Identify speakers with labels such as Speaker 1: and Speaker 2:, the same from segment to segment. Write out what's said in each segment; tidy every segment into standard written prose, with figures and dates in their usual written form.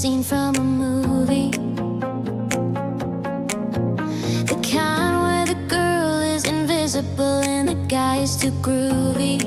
Speaker 1: scene from a movie, the kind where the girl is invisible and the guy is too groovy.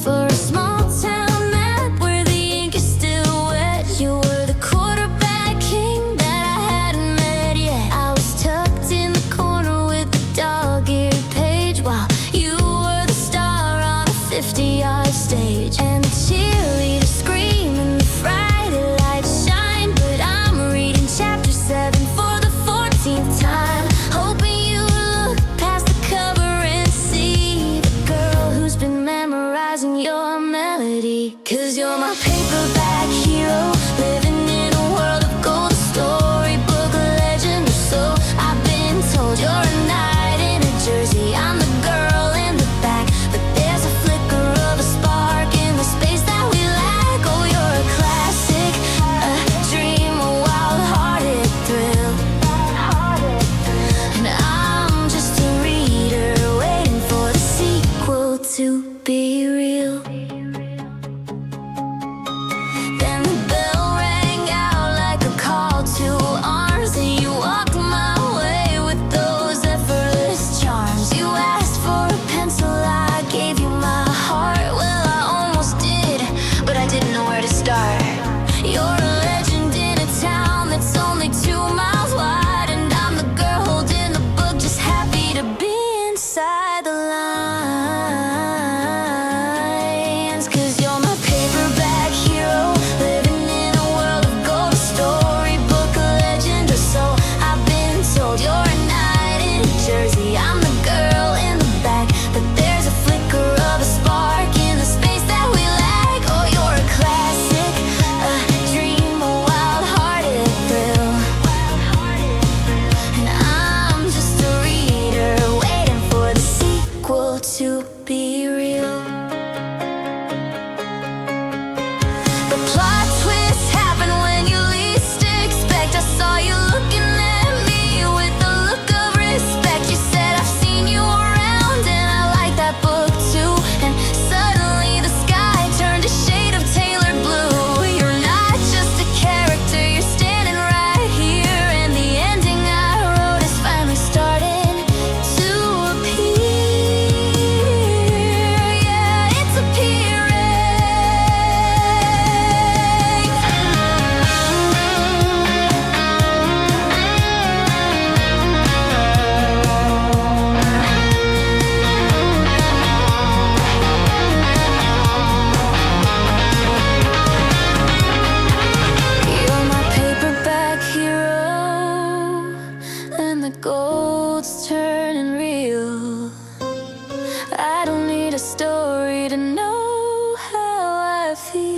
Speaker 1: For a small town map where the ink is still wet, you were the quarterback king that I hadn't met yet. I was tucked in the corner with the dog-eared page, while you were the star on a 50-yard stage. And the cheerleaders scream and the Friday lights shine, but I'm reading chapter 7 for the 14th time, hoping you look past the cover and see the girl who's been memorizing your melody. 'Cause you're my paperback hero, living in a world of gold, a storybook legend or so. I've been told you're a knight in a jersey, I'm the girl in the back, but there's a flicker of a spark in the space that we lack. Oh, you're a classic, a dream, a wild-hearted thrill, and I'm just a reader waiting for the sequel to be real. Then the bell rang out like a call to arms, and you walked my way with those effortless charms. You asked for a pencil, I gave you my heart. Well, I almost did, but I didn't know where to start. You're a legend in a town that's only 2 miles wide, and I'm the girl holding the book, just happy to be inside the lines. 'Cause you're my paperback hero, living in a world of gold, a storybook legend or so. I've been told you're a knight in a jersey, I'm the girl in the back, but there's a flicker of a spark in the space that we lack. Oh, you're a classic, a dream, a wild-hearted thrill, and I'm just a reader waiting for the sequel to be real. The plot twists happen when you least expect. I saw you looking at me with a look of respect. You said, I've seen you around and I like that book too. And suddenly the sky turned a shade of tailored blue. You're not just a character, you're standing right here, and the ending I wrote is finally starting to appear. Yeah, it's appearing. You're my paperback hero, and the gold's turning real. I don't need a story to know how I feel.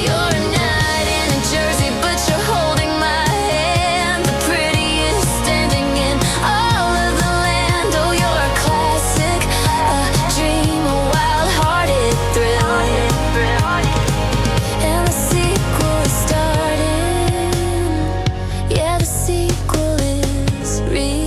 Speaker 1: You're a knight in a jersey, but you're holding my hand, the prettiest ending in all of the land. Oh, you're a classic, a dream, a wild-hearted thrill, and the sequel is starting. Yeah, the sequel is real.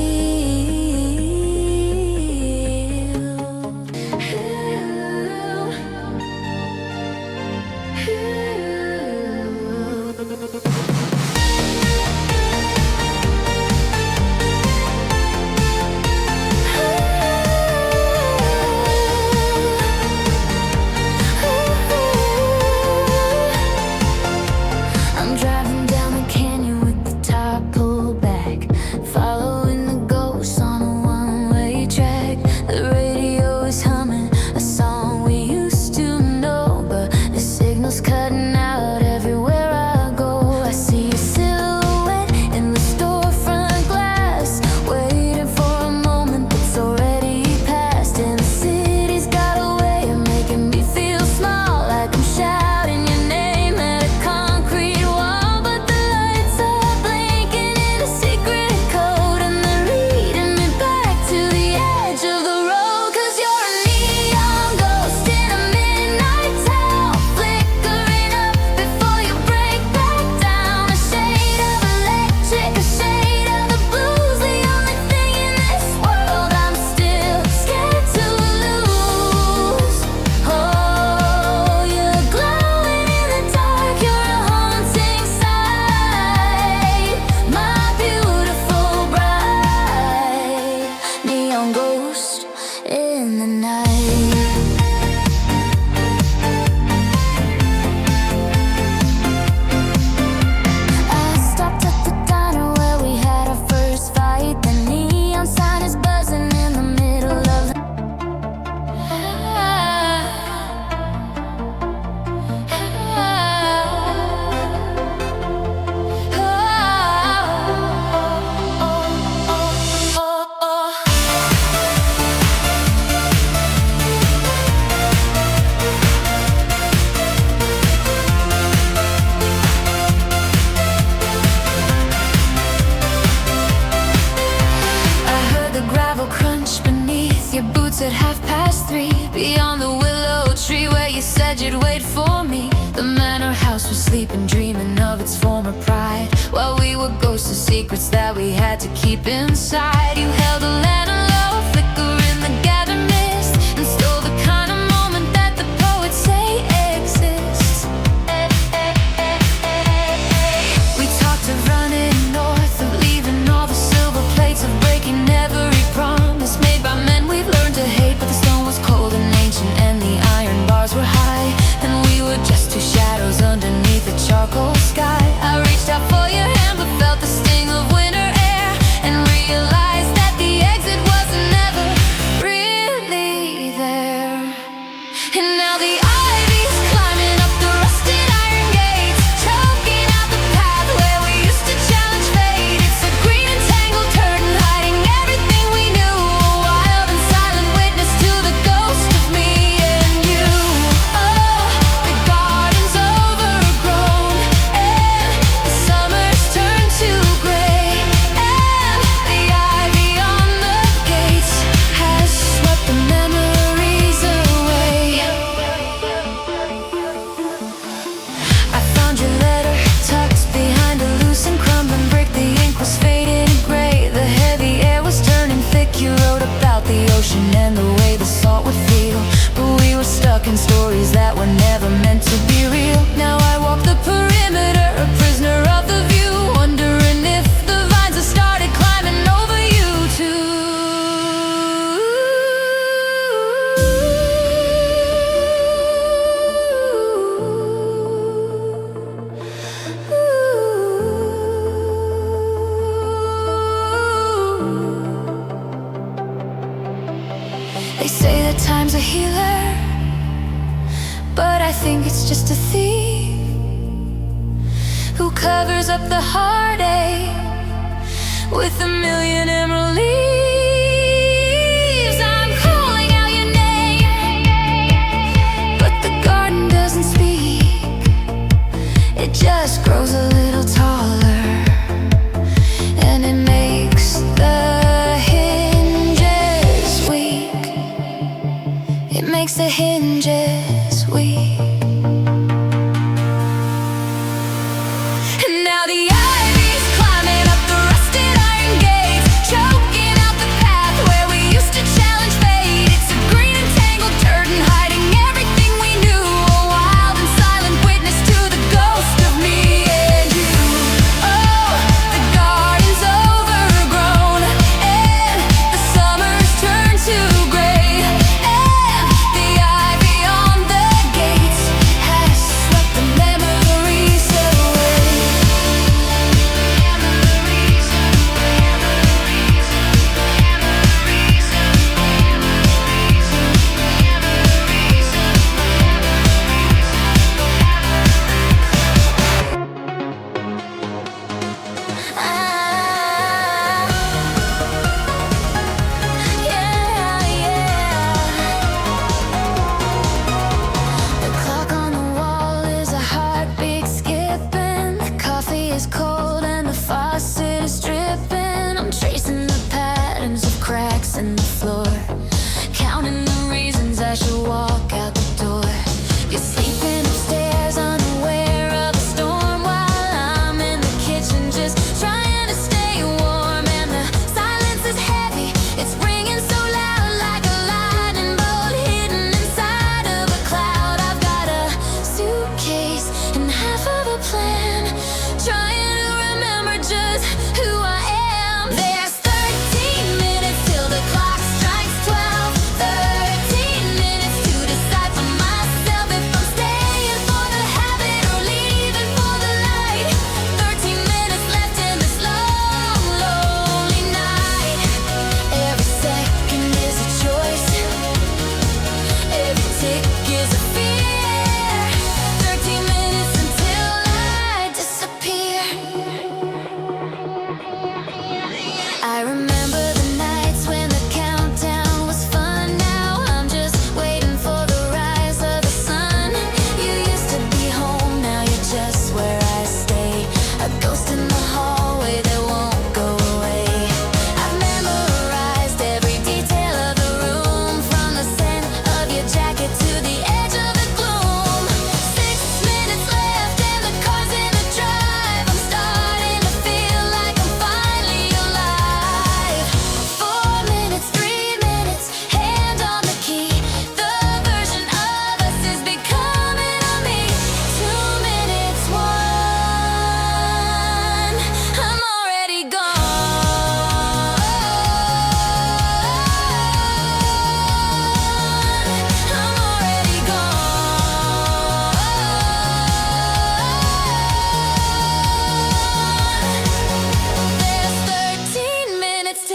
Speaker 1: walked at 3:30 beyond the willow tree where you said you'd wait for me. The manor house was sleeping, dreaming of its former pride, while we were ghosts of secrets that we had to keep inside. You held a lantern low, flicker in the gathered mist, and stole the kind of moment that the poets say exists. We talked of running north, of leaving all the silver plates, of breaking every promise made by men we've learned to hate. But the stone was cold and ancient, and the iron bars were high, and we were just two shadows underneath the charcoal sky. I reached out for your hand, but felt the sting of winter air, and realized that the exit was never really there. And now the ivy's climbing up the rusted iron gates, choking out the path where we used to challenge fate. It's a green and tangled curtain hiding everything we knew, a wild and silent witness to the ghost of me and you. Oh, the garden's overgrown, and the summer's turned to gray, and the ivy on the gates has swept the memories away. I found your letter tucked behind a loose and crumbling brick. The ink was faded and gray, the heavy air was turning thick. You wrote about the ocean and the way the salt would feel, but we were stuck in stories that were never meant to be real. Now I walk the perimeter, a prisoner of the view, wondering if the vines have started climbing over you too. They say that time's a healer, but I think it's just a thief who covers up the heartache with a million emerald leaves. I'm calling out your name, but the garden doesn't speak. It just grows a little taller, and it makes the hinges weak. It makes the hinges weak. And now the ivy's climbing up the rusted iron gates, choking out the path where we used to challenge fate. It's a green and tangled curtain hiding everything we knew, a wild and silent witness to the ghost of me and you. Oh, the garden's overgrown, and the summer's turned to gray, and the ivy on the gates has swept the memories away. The clock on the wall is a heartbeat skipping. The coffee is cold and the faucet is dripping. I'm tracing the patterns of cracks in the floor, counting the reasons I should walk out the door. You're sleeping upstairs unaware of the storm, while I'm in the kitchen just trying to stay warm. And the silence is heavy, it's ringing so loud like a lightning bolt hidden inside of a cloud. I've got a suitcase and half of a plan, trying to remember just who I am. There's 13 minutes till the clock strikes 12. 13 minutes to decide for myself if I'm staying for the habit or leaving for the light. 13 minutes left in this long, lonely night. Every second is a choice, every tick is a fear. 13 minutes until I disappear. I remember the nights when the countdown was fun. Now I'm just waiting for the rise of the sun. You used to be home, now you're just where I stay, a ghost in the hallway that won't go away. I've memorized every detail of the room, from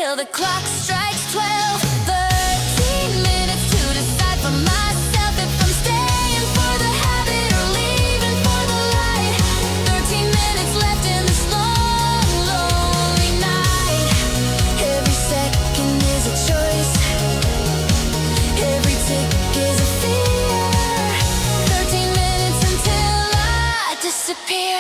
Speaker 1: till the clock strikes 12. 13 minutes to decide for myself if I'm staying for the habit or leaving for the light. 13 minutes left in this long, lonely night. Every second is a choice, every tick is a fear. 13 minutes until I disappear.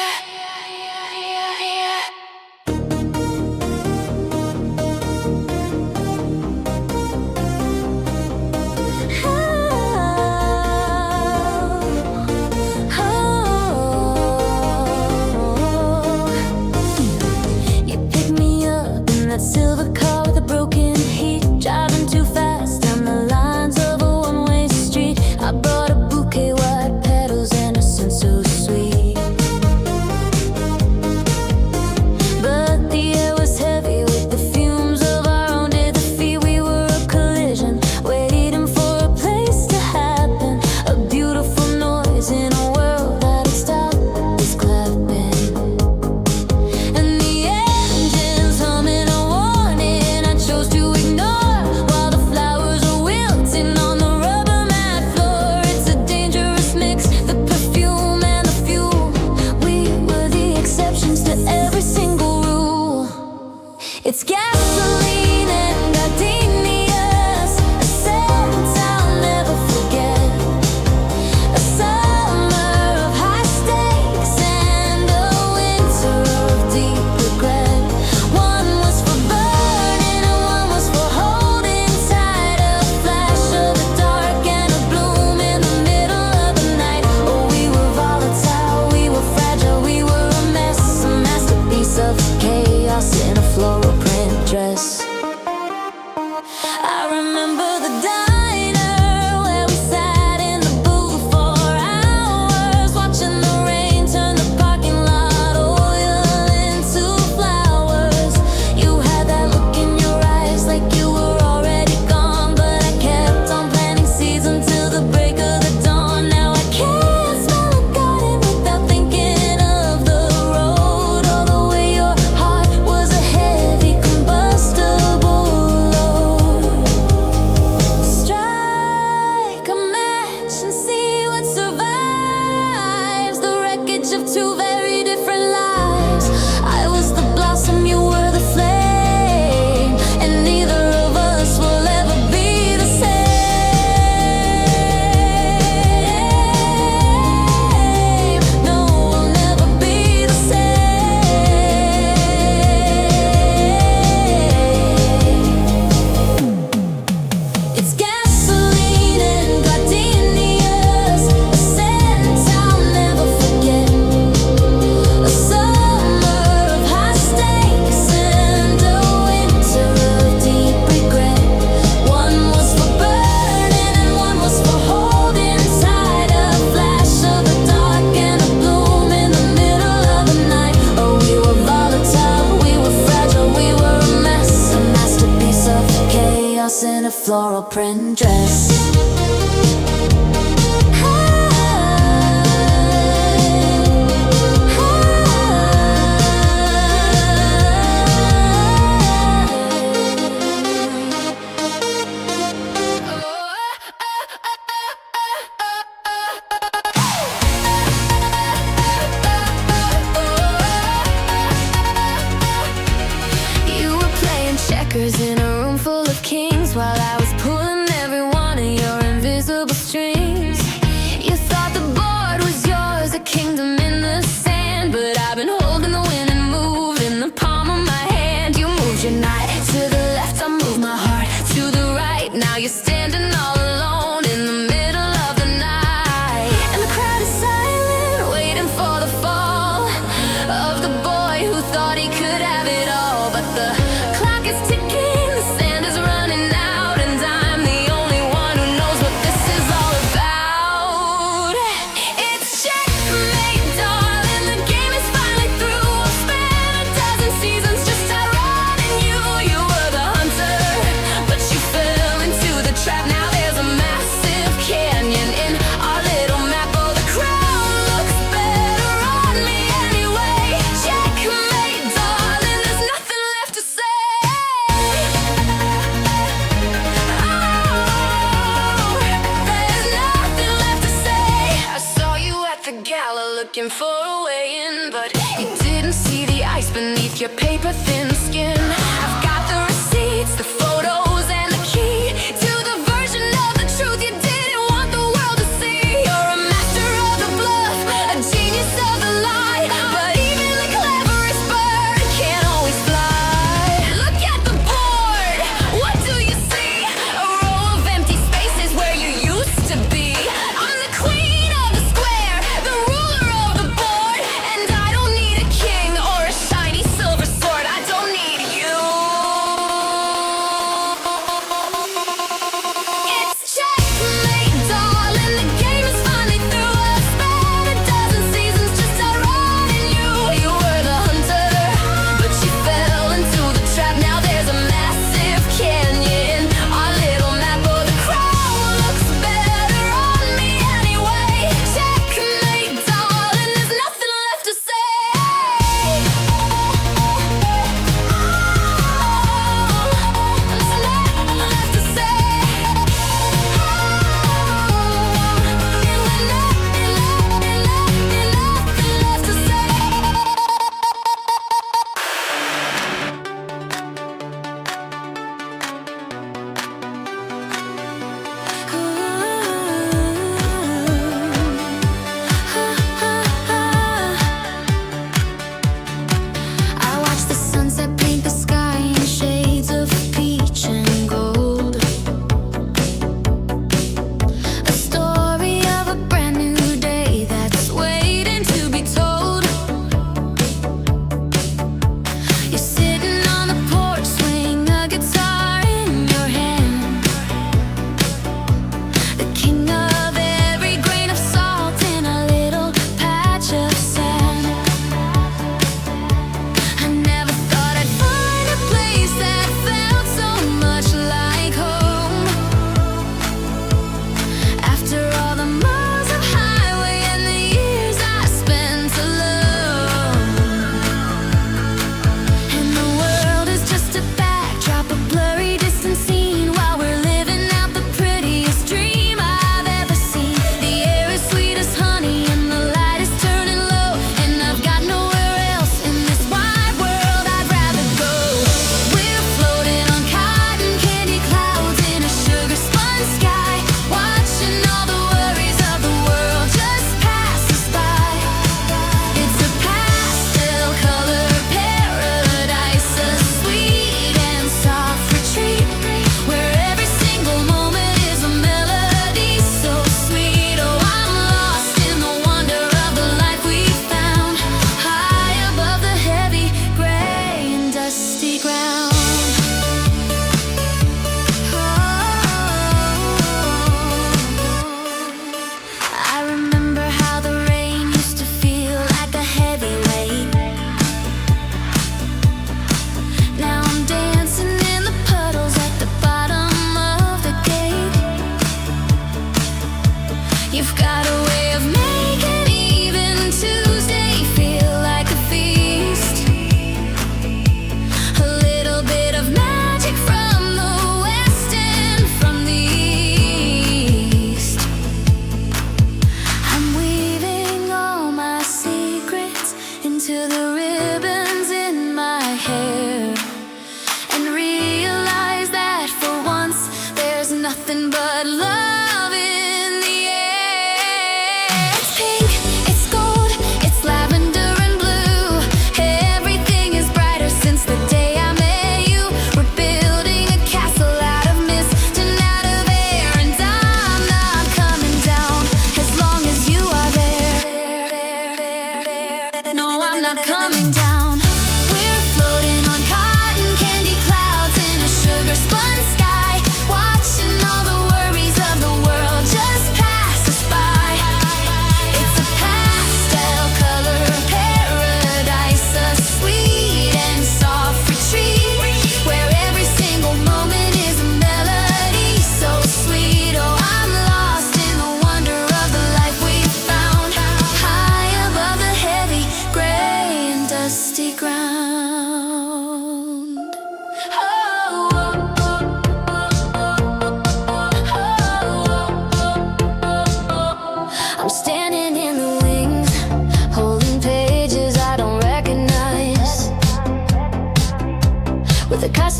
Speaker 1: That silver car with a broken heat, driving too fast down the lines of a one-way street. I brought a bouquet, white petals, and a scent so sweet. But the air was heavy with the fumes of our own defeat. We were a collision, waiting for a place to happen. A beautiful noise in a world that had stopped its clapping. It's gasoline and gardenias, a scent I'll never forget. A summer of high stakes and a winter of deep regret. One was for burning and one was for holding tight. A flash of the dark and a bloom in the middle of the night. Oh, we were volatile, we were fragile, we were a mess, a masterpiece of chaos in a floral dress. I remember the diner where we sat in the booth for hours, watching the rain turn the parking lot oil into flowers. You had that look in your eyes like you were already gone, but I kept on planting seeds until the break of the dawn. Now I can't smell a garden without thinking of the road, or the way your heart was a heavy combustible load. Strike a match and see what survives, the wreckage of two very different lives. I was the blossom, you were the flame, and neither of us will ever be the same. No, we'll never be the same. It's gasoline and gardenias, a scent I'll never forget. A summer of high stakes and a winter of deep regret. One was for burning and one was for holding tight. A flash of the dark and a bloom in the middle of the night. Oh, we were volatile, we were fragile, we were a mess, a masterpiece of chaos in a floral print dress. You were playing checkers in a room full of kings while I was pulling every one of your invisible strings. You thought the board was yours, a kingdom in the sand, but I've been holding the wind and moving the palm of my hand. You moved your night to the left, I moved my heart to the right. Now you're standing all alone in the middle of the night, and the crowd is silent, waiting for the fall of the boy who thought he could have it all. But the clock is ticking, the sand is running out, and I'm the only one who knows what this is all about. It's checkmate, darling, the game is finally through. I've spent a dozen seasons just outrunning you. You were the hunter, but you fell into the asking for a way in, but you didn't see the ice beneath your paper thin skin. I've got the receipts, the photos, and the key to the version of the truth you didn't want the world to see. You're a master of the bluff, a genius of the lie, but even the cleverest bird can't always fly. Look at the board, what do you see? A row of empty spaces where you used to be. I'm the queen of the square, the ruler of the board.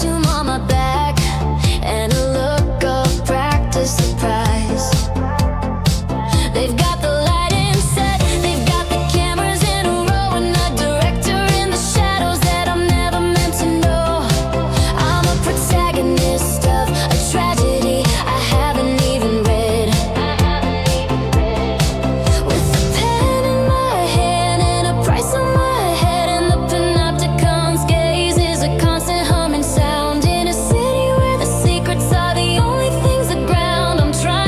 Speaker 1: costume on my back and a look of practice surprise. They've got the lighting set, they've got the cameras in a row, and the director in the shadows that I'm never meant to know. I'm a protagonist of a tragedy I haven't even read. With a pen in my hand and a price on my head, and the panopticon's gaze is a constant humming sound in a city where the secrets are the only things aground. I'm trying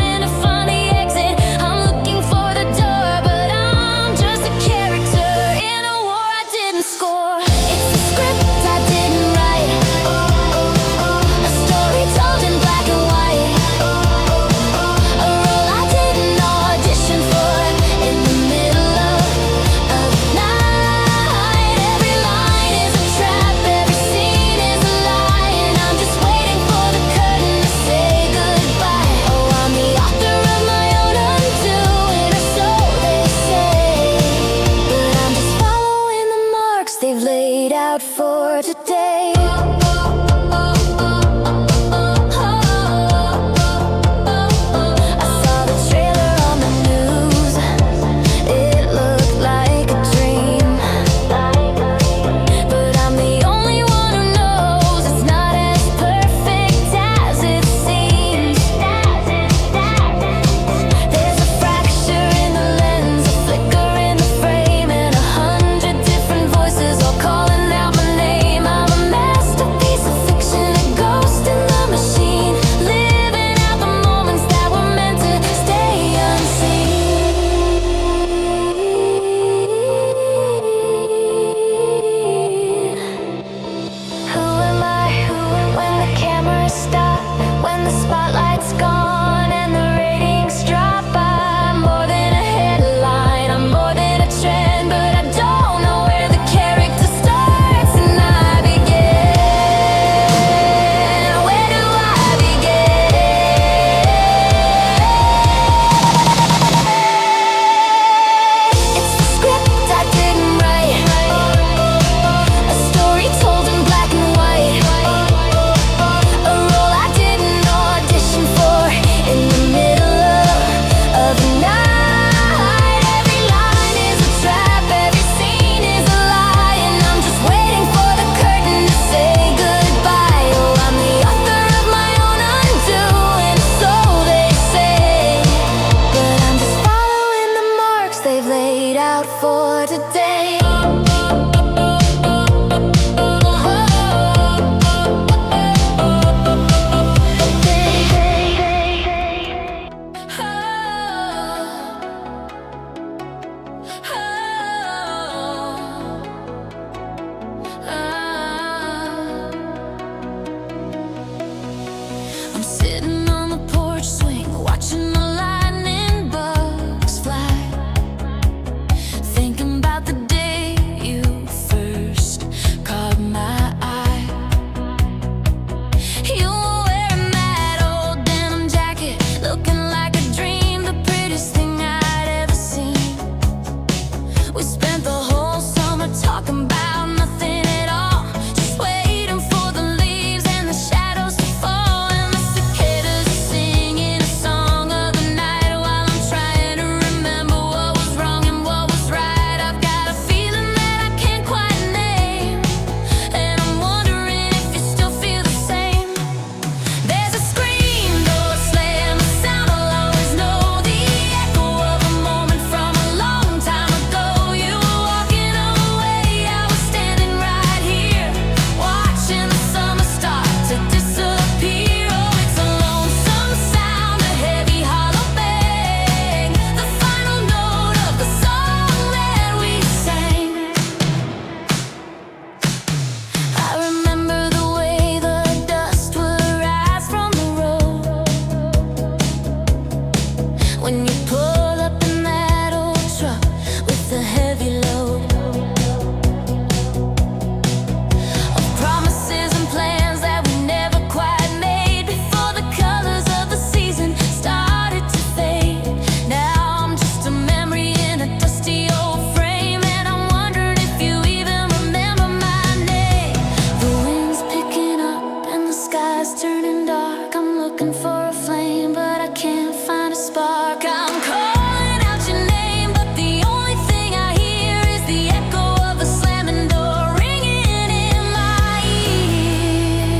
Speaker 1: is turning dark. I'm looking for a flame, but I can't find a spark. I'm calling out your name, but the only thing I hear is the echo of a slamming door ringing in my ear,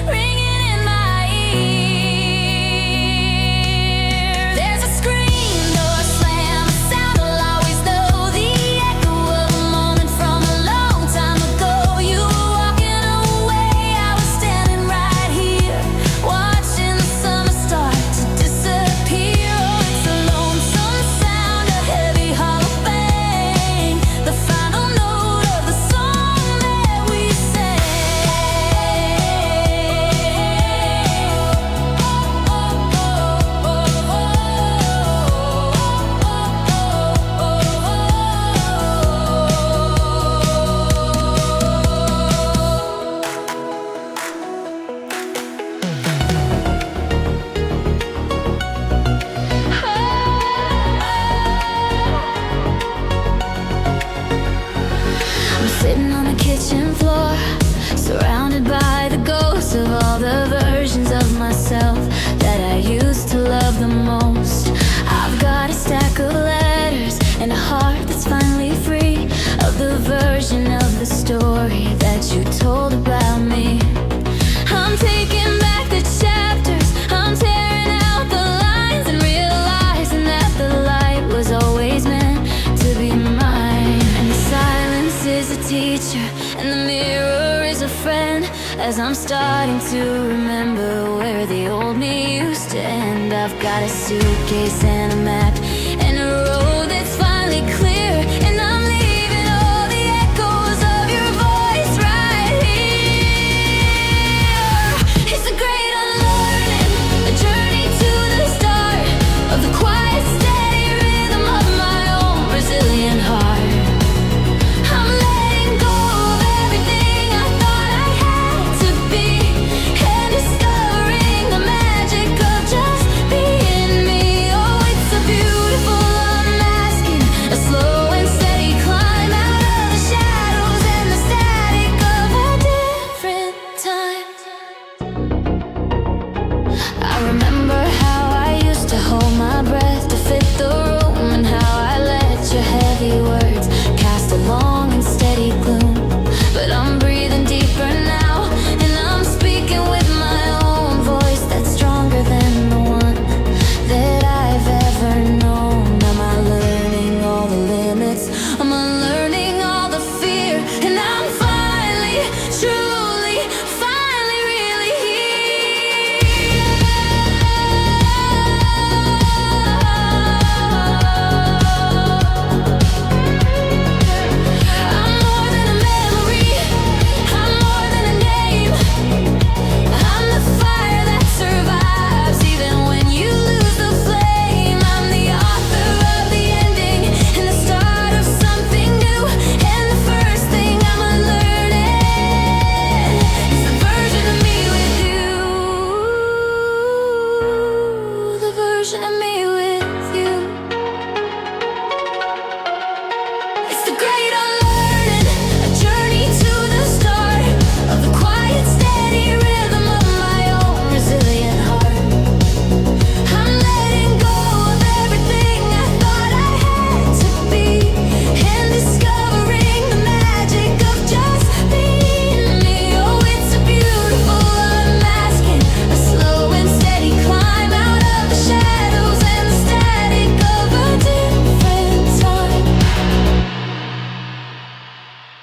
Speaker 1: ringing in my ear. There's a scream, door slam, a sound I'll always know, the echo of a moment from a long time ago. You were walking away, I was standing right here, watching the summer start to disappear. Oh, it's a lonesome sound, a heavy hollow bang, the final note of the song that we sang. I'm sitting on the kitchen floor, surrounded by the ghosts of all the versions of myself that I used to love the most. I've got a stack of letters and a heart that's finally free of the version of the story that you told about me. I'm taking back the chapters, I'm tearing out the lines and realizing that the light was always meant to be mine. And the silence is a teacher and the mirror is a friend, as I'm starting to remember where the old me used to end. I've got a suitcase and a map and a road that's finally clear, and I'm leaving all the echoes of your voice right here. It's a great unlearning, a journey to the start of the quiet, steady rhythm of my own resilient heart. I'm letting go of everything I thought I had to be, and discovering the magic of just being me. Oh, it's a beautiful unmasking, a slow and steady climb out of the shadows and the static of a different time. I remember how I used to hold my breath to fit the room, and how I let your heavy words cast a long and steady gloom. But I'm breathing deeper now, and I'm speaking with my own voice that's stronger than the one that I've ever known. Am I learning all the limits? Am I learning all the fear? And I'm finally, truly, finally, really here. I'm more than a memory, I'm more than a name.